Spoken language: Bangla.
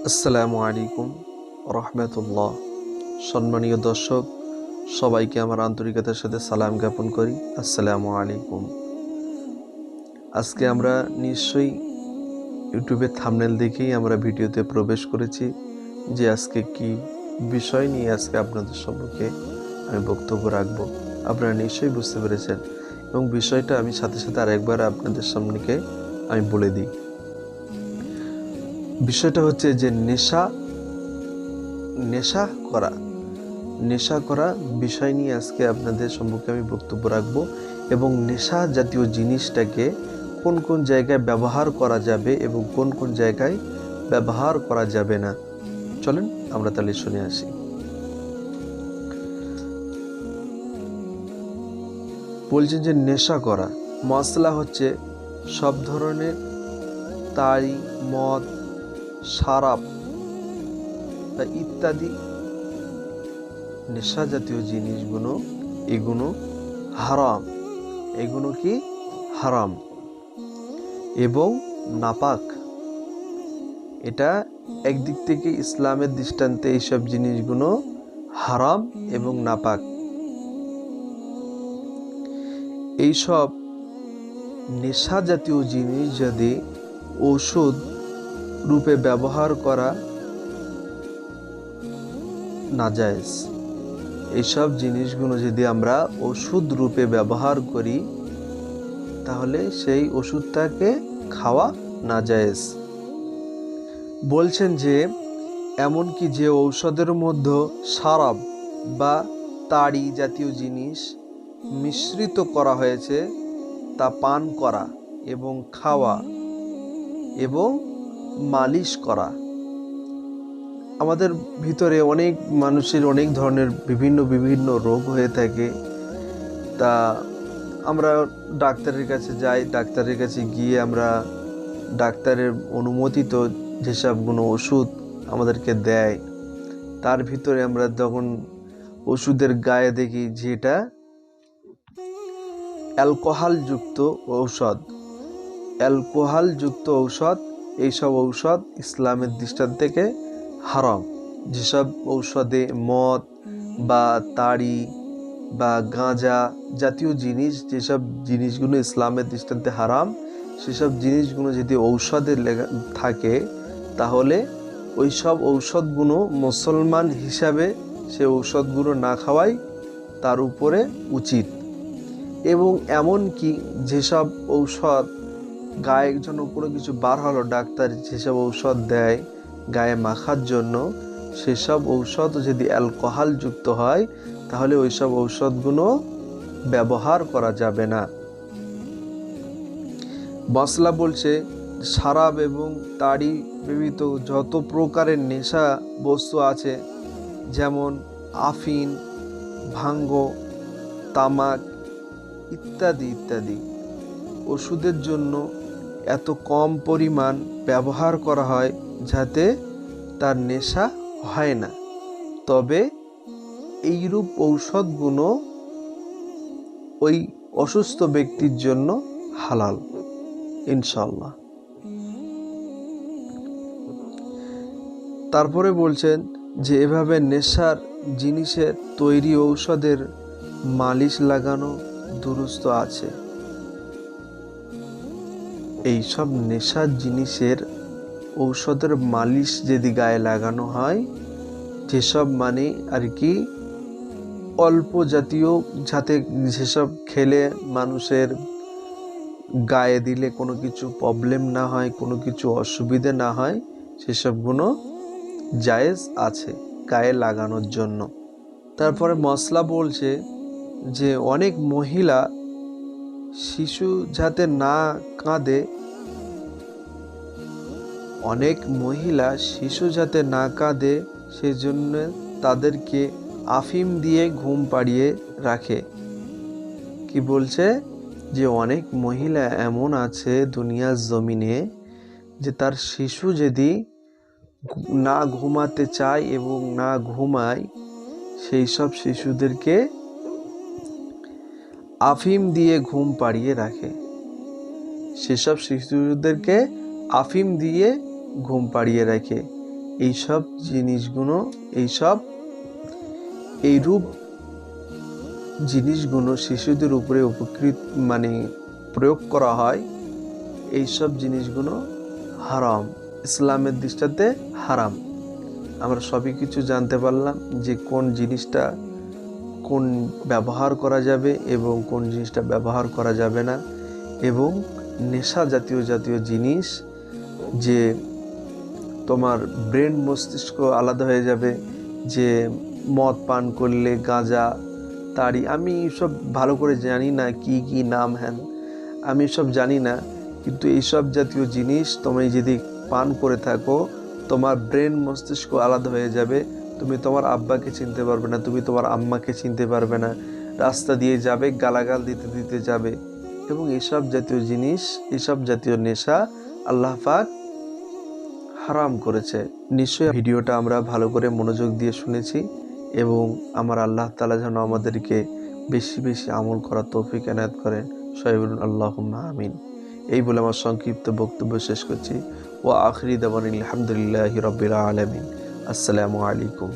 আসসালামু আলাইকুম রহমতুল্লাহ। সম্মানীয় দর্শক, সবাইকে আমার আন্তরিকতার সাথে সালাম জ্ঞাপন করি। আসসালামু আলাইকুম। আজকে আমরা নিশ্চয়ই ইউটিউবে থাম্বনেল দেখেই আমরা ভিডিওতে প্রবেশ করেছি যে আজকে কি বিষয় নিয়ে আজকে আপনাদের সম্মুখে আমি বক্তব্য রাখব। আপনারা নিশ্চয়ই বুঝতে পেরেছেন এবং বিষয়টা আমি সাথে সাথে আরেকবার আপনাদের সম্মুখে আমি বলে দিই। বিষয়টা হচ্ছে যে নেশা করা বিষয় নিয়ে আজকে আপনাদের সম্মুখে আমি বক্তব্য রাখবো এবং নেশা জাতীয় জিনিসটাকে কোন কোন জায়গায় ব্যবহার করা যাবে এবং কোন কোন জায়গায় ব্যবহার করা যাবে না। চলেন আমরা তাহলে শুনে আসি। বলছেন যে নেশা করা মশলা হচ্ছে সব ধরনের তাড়ি, মদ, শরাব ইত্যাদি নেশা জাতীয় জিনিসগুলো এগুলো হারাম। এগুলো কি হারাম এবং নাপাক। এটা একদিক থেকে ইসলামের দৃষ্টান্তে এইসব জিনিসগুলো হারাম এবং নাপাক। এইসব নেশা জাতীয় জিনিস যদি ঔষধ রূপে ব্যবহার করা নাজায়েজ, এইসব জিনিসগুলো যদি আমরা ওষুধ রূপে ব্যবহার করি তাহলে সেই ওষুধটাকে খাওয়া নাজায়েজ। বলছেন যে এমনকি যে ঔষধের মধ্যে শরাব বা তাড়ি জাতীয় জিনিস মিশ্রিত করা হয়েছে তা পান করা এবং খাওয়া এবং মালিশ করা। আমাদের ভিতরে অনেক মানুষের অনেক ধরনের বিভিন্ন রোগ হয়ে থাকে। তা আমরা ডাক্তারের কাছে যাই, ডাক্তারের কাছে গিয়ে আমরা ডাক্তারের অনুমোদিত যেসবগুলো ওষুধ আমাদেরকে দেয় তার ভিতরে আমরা যখন ওষুধের গায়ে দেখি যে এটা অ্যালকোহলযুক্ত ঔষধ, এইসব ঔষধ ইসলামের দৃষ্টান্ত থেকে হারাম। যেসব ঔষধে মদ বা তাড়ি বা গাঁজা জাতীয় জিনিস, যেসব জিনিসগুলো ইসলামের দৃষ্টান্তে হারাম, সেসব জিনিসগুলো যদি ঔষধে থাকে তাহলে ওই সব ঔষধগুলো মুসলমান হিসাবে সে ঔষধগুলো না খাওয়াই তার উপরে উচিত। এবং এমনকি যেসব ঔষধ গায়ের জন্য কোনো কিছু বার হলো, ডাক্তার যেসব ঔষধ দেয় গায়ে মাখার জন্য, সেসব ঔষধ যদি অ্যালকোহলযুক্ত হয় তাহলে ওই সব ঔষধগুলো ব্যবহার করা যাবে না। মশলা বলছে শরাব এবং তাড়ি ব্যতীত যত প্রকারের নেশা বস্তু আছে, যেমন আফিন, ভাঙ্গ, তামাক ইত্যাদি ওষুধের জন্য এত কম পরিমাণ ব্যবহার করা হয় যাতে তার নেশা হয় না। তবে এইরূপ ঔষধগুলো ওই অসুস্থ ব্যক্তির জন্য হালাল ইনশাআল্লাহ। তারপরে বলছেন যে এভাবে নেশার জিনিসের তৈরি ঔষধের মালিশ লাগানো দুরূহ আছে। এইসব নেশার জিনিসের ঔষধের মালিশ যদি গায়ে লাগানো হয়, যেসব মানে আর কি অল্প জাতীয়, যাতে যেসব খেলে মানুষের গায়ে দিলে কোনো কিছু প্রবলেম না হয়, কোনো কিছু অসুবিধে না হয়, সেসবগুলো জায়েজ আছে গায়ে লাগানোর জন্য। তারপরে মশলা বলছে যে অনেক মহিলা শিশু যাতে না কাঁদে সেজন্য তাদেরকে আফিম দিয়ে ঘুম পাড়িয়ে রাখে। কি বলছে যে অনেক মহিলা এমন আছে দুনিয়ার জমিনে যে তার শিশু যদি না ঘুমাতে চায় এবং না ঘুমায়, সেই সব শিশুদেরকে আফিম দিয়ে ঘুম পাড়িয়ে রাখে। সেসব শিশুদেরকে আফিম দিয়ে ঘুম পাড়িয়ে রাখে এইসব জিনিসগুলো এইরূপ জিনিসগুলো শিশুদের উপরে প্রয়োগ করা হয়, এইসব জিনিসগুলো হারাম, ইসলামের দৃষ্টিতে হারাম। আমরা সবই কিছু জানতে পারলাম যে কোন জিনিসটা কোন ব্যবহার করা যাবে এবং কোন জিনিসটা ব্যবহার করা যাবে না, এবং নেশা জাতীয় জিনিস, যে তোমার ব্রেন মস্তিষ্ক আলাদা হয়ে যাবে, যে মদ পান করলে গাঁজা, তাড়ি, আমি সব ভালো করে জানি না কি কি নাম, হ্যান আমি সব জানি না, কিন্তু এইসব জাতীয় জিনিস তুমি যদি পান করে থাকো, তোমার ব্রেন মস্তিষ্ক আলাদা হয়ে যাবে, তুমি তোমার আব্বাকে চিনতে পারবে না, তুমি তোমার আম্মাকে চিনতে পারবে না, রাস্তা দিয়ে যাবে গালাগাল দিতে দিতে যাবে। এবং এইসব জাতীয় জিনিস, এইসব জাতীয় নেশা আল্লাহ পাক হারাম করেছে। নিশ্চয়ই ভিডিওটা আমরা ভালো করে মনোযোগ দিয়ে শুনেছি, এবং আমার আল্লাহ তাআলা যেন আমাদেরকে বেশি বেশি আমল করার তৌফিক এনায়েত করেন। সবাই বলুন আল্লাহুম্মা আমিন। এই বলে আমার সংক্ষিপ্ত বক্তব্য শেষ করছি। ওয়া আখিরি দাওয়ানা আলহামদুলিল্লাহি রাব্বিল আলামিন। আসসালামু আলাইকুম।